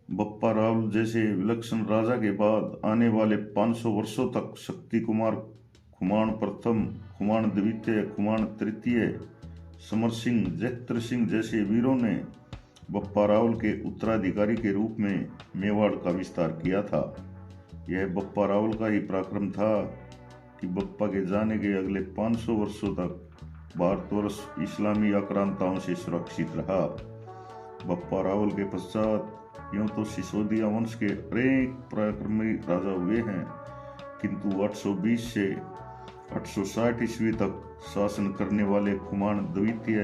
बप्पा रावल जैसे विलक्षण राजा के बाद आने वाले 500 वर्षों तक शक्ति कुमार, खुमान प्रथम, खुमान द्वितीय, खुमान तृतीय, समर सिंह, जैत्र सिंह जैसे वीरों ने बप्पा रावल के उत्तराधिकारी के रूप में मेवाड़ का विस्तार किया था। यह बप्पा रावल का ही पराक्रम था कि बप्पा के जाने के अगले 500 वर्षों तक भारतवर्ष इस्लामी आक्रांताओं से सुरक्षित रहा। बप्पा रावल के पश्चात यूं तो सिसोदिया वंश के अनेक पराक्रमी राजा हुए हैं, किंतु 820 से 860 ईस्वी तक शासन करने वाले खुमान द्वितीय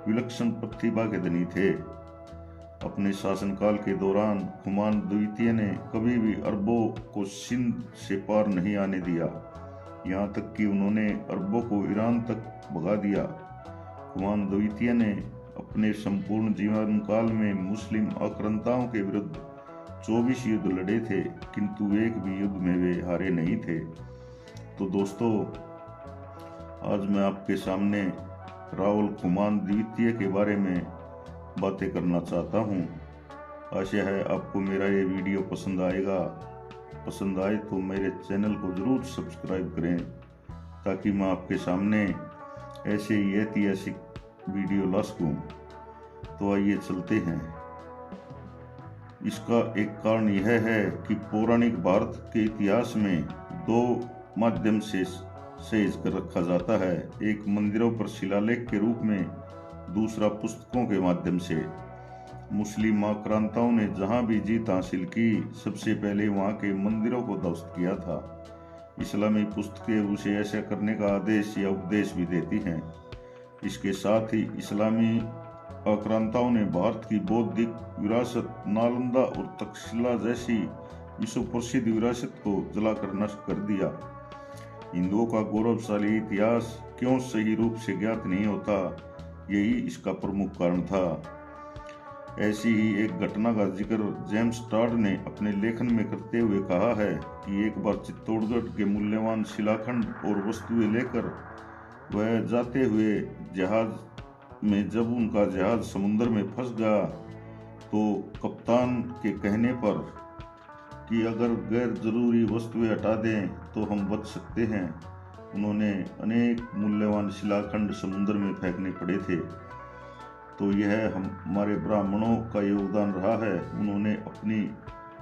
विलक्षण प्रतिभा के धनी थे। अपने शासनकाल के दौरान खुमान द्वितीय ने कभी भी अरबों को सिंध से पार नहीं आने दिया, यहाँ तक कि उन्होंने अरबों को ईरान तक भगा दिया। खुमान द्वितीय ने अपने संपूर्ण जीवन काल में मुस्लिम आक्रांताओं के विरुद्ध 24 युद्ध लड़े थे, किंतु एक भी युद्ध में वे हारे नहीं थे। तो दोस्तों, आज मैं आपके सामने रावल खुमान द्वितीय के बारे में बातें करना चाहता हूँ। आशा है आपको मेरा ये वीडियो पसंद आएगा। पसंद आए तो मेरे चैनल को जरूर सब्सक्राइब करें, ताकि मैं आपके सामने ऐसे ही ऐतिहासिक वीडियो ला सकूं। तो आइए चलते हैं। इसका एक कारण यह है कि पौराणिक भारत के इतिहास में दो माध्यम से सहेज कर रखा जाता है, एक मंदिरों पर शिलालेख के रूप में, दूसरा पुस्तकों के माध्यम से। मुस्लिम आक्रांताओं ने जहां भी जीत हासिल की, सबसे पहले वहां के मंदिरों को ध्वस्त किया था। इस्लामी पुस्तकें उसे ऐसा करने का आदेश या उपदेश भी देती हैं। इसके साथ ही इस्लामी आक्रांताओं ने भारत की बौद्धिक विरासत नालंदा और तक्षशिला जैसी विश्व प्रसिद्ध विरासत को जलाकर नष्ट कर दिया। हिंदुओं का गौरवशाली इतिहास क्यों सही रूप से ज्ञात नहीं होता, यही इसका प्रमुख कारण था। ऐसी ही एक घटना का जिक्र जेम्स टॉड ने अपने लेखन में करते हुए कहा है कि एक बार चित्तौड़गढ़ के मूल्यवान शिलाखंड और वस्तुएं लेकर वह जाते हुए जहाज में जब उनका जहाज समुद्र में फंस गया, तो कप्तान के कहने पर कि अगर गैर जरूरी वस्तुएं हटा दें तो हम बच सकते हैं, उन्होंने अनेक मूल्यवान शिलाखंड समुद्र में फेंकने पड़े थे। तो यह हमारे ब्राह्मणों का योगदान रहा है। उन्होंने अपनी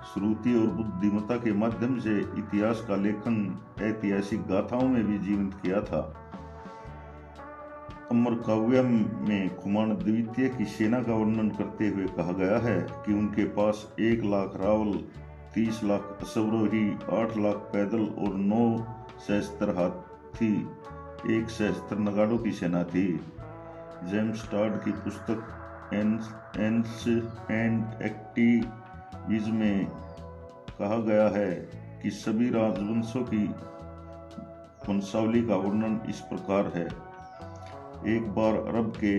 श्रुति और बुद्धिमत्ता के माध्यम से इतिहास का लेखन ऐतिहासिक गाथाओं में भी जीवंत किया था। अमर काव्य में खुमान द्वितीय की सेना का वर्णन करते हुए कहा गया है कि उनके पास 1 लाख रावल, 30 लाख अश्वारोही, 8 लाख पैदल और 9 सहस्त्र हाथी, 1 सहस्त्र नगाड़ों की सेना थी। जेम्स टॉड की पुस्तक एंस एंड एक्टिविज में कहा गया है कि सभी राजवंशों की वंशावली का वर्णन इस प्रकार है। एक बार अरब के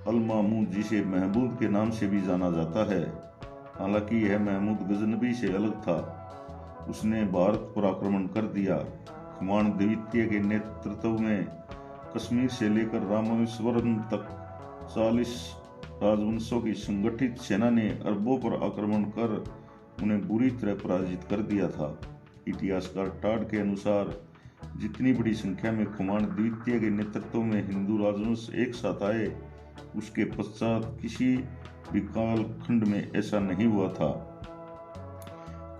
अल-मामूद, जिसे महमूद के नाम से भी जाना जाता है, हालांकि यह महमूद गजनबी से अलग था, उसने भारत पर आक्रमण कर दिया। खुमान द्वितीय के नेतृत्व में कश्मीर से लेकर रामेश्वरम तक 40 राजवंशों की संगठित सेना ने अरबों पर आक्रमण कर उन्हें बुरी तरह पराजित कर दिया था। इतिहासकार टॉड के अनुसार जितनी बड़ी संख्या में खुमान द्वितीय के नेतृत्व में हिंदू राजवंश एक साथ आए, उसके पश्चात किसी भी कालखंड में ऐसा नहीं हुआ था।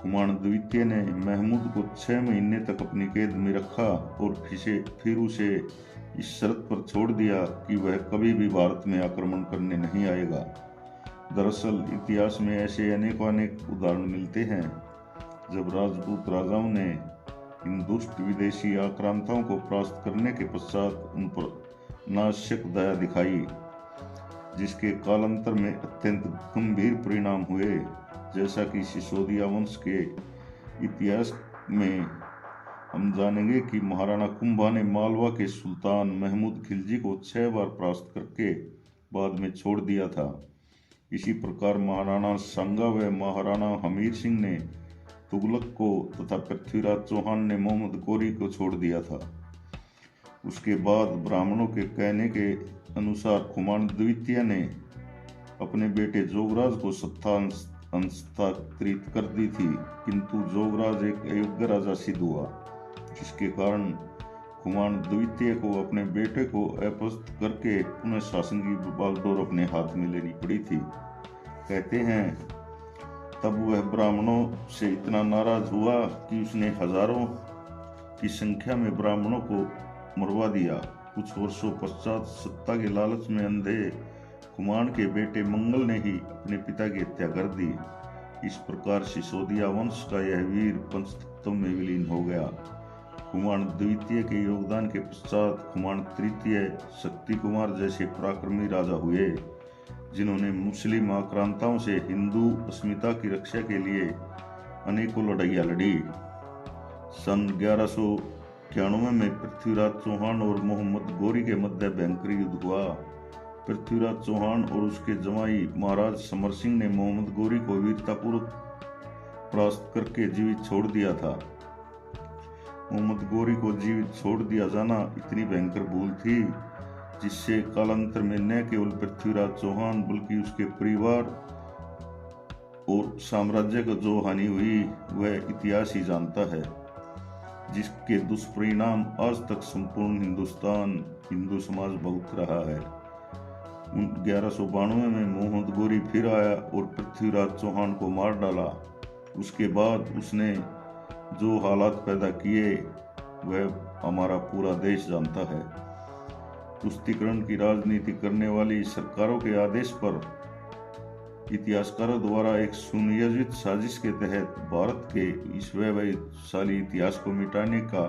खुमान द्वितीय ने महमूद को 6 महीने तक अपनी कैद में रखा और फिर उसे इस शर्त पर छोड़ दिया कि वह कभी भी भारत में आक्रमण करने नहीं आएगा। दरअसल इतिहास में ऐसे अनेक उदाहरण मिलते हैं जब राजपूत राजाओं ने इन दुष्ट विदेशी आक्रांताओं को परास्त करने के पश्चात उन पर नाशक दया दिखाई, जिसके कालांतर में अत्यंत गंभीर परिणाम हुए। जैसा कि सिसोदिया वंश के इतिहास में हम जानेंगे कि महाराणा कुंभा ने मालवा के सुल्तान महमूद खिलजी को 6 बार परास्त करके बाद में छोड़ दिया था। इसी प्रकार महाराणा सांगा व महाराणा हमीर सिंह ने तुगलक को तथा पृथ्वीराज चौहान ने मोहम्मद गौरी को छोड़ दिया था। उसके बाद ब्राह्मणों के कहने के अनुसार खुमान द्वितीय ने अपने बेटे जोगराज को सत्ता हस्तांतरित कर दी थी, किंतु जोगराज एक अयोग्य राजा सिद्ध हुआ, जिसके कारण खुमान द्वितीय को अपने बेटे को अपदस्थ करके पुनः शासन की बागडोर अपने हाथ में लेनी पड़ी थी। कहते हैं तब वह ब्राह्मणों से इतना नाराज हुआ कि उसने हजारों की संख्या में ब्राह्मणों को मरवा दिया। कुछ वर्षों पश्चात सत्ता के लालच में अंधे खुमान के बेटे मंगल ने ही अपने पिता की हत्या कर दी। इस प्रकार सिसोदिया वंश का यह वीर पंचतत्व में विलीन हो गया। खुमान द्वितीय के योगदान के पश्चात खुमान तृतीय शक्ति कुमार जैसे पराक्रमी राजा हुए, जिन्होंने मुस्लिम आक्रांताओं से हिंदू अस्मिता की रक्षा के लिए अनेकों लड़ाइयाँ लड़ी। सन 1191 में पृथ्वीराज चौहान और मोहम्मद गोरी के मध्य भयंकर युद्ध हुआ। पृथ्वीराज चौहान और उसके जमाई महाराज समर सिंह ने मोहम्मद गोरी को वीरतापूर्वक परास्त करके जीवित छोड़ दिया था। मोहम्मद गोरी को जीवित छोड़ दिया जाना इतनी भयंकर भूल थी, जिससे कालांतर में न केवल पृथ्वीराज चौहान बल्कि उसके परिवार और साम्राज्य को जो हानि हुई वह इतिहास ही जानता है, जिसके दुष्परिणाम आज तक संपूर्ण हिंदू समाज भुगत रहा है। 1192 में मोहम्मद गोरी फिर आया और पृथ्वीराज चौहान को मार डाला। उसके बाद उसने जो हालात पैदा किए वह हमारा पूरा देश जानता है। तुष्टीकरण की राजनीति करने वाली सरकारों के आदेश पर इतिहासकारों द्वारा एक सुनियोजित साजिश के तहत भारत के इस वैभवशाली इतिहास को मिटाने का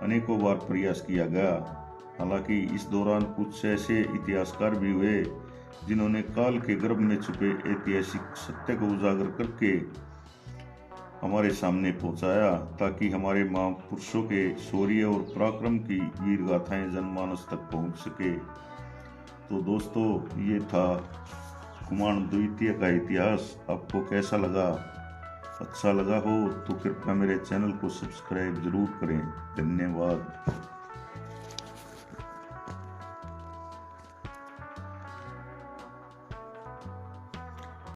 अनेकों बार प्रयास किया गया। हालांकि इस दौरान कुछ ऐसे इतिहासकार भी हुए जिन्होंने काल के गर्भ में छुपे ऐतिहासिक सत्य को उजागर करके हमारे सामने पहुंचाया, ताकि हमारे महापुरुषों के शौर्य और पराक्रम की वीर गाथाएं जनमानस तक पहुंच सके। तो दोस्तों, ये था खुमान द्वितीय का इतिहास। आपको कैसा लगा? अच्छा लगा हो तो कृपया मेरे चैनल को सब्सक्राइब जरूर करें। धन्यवाद।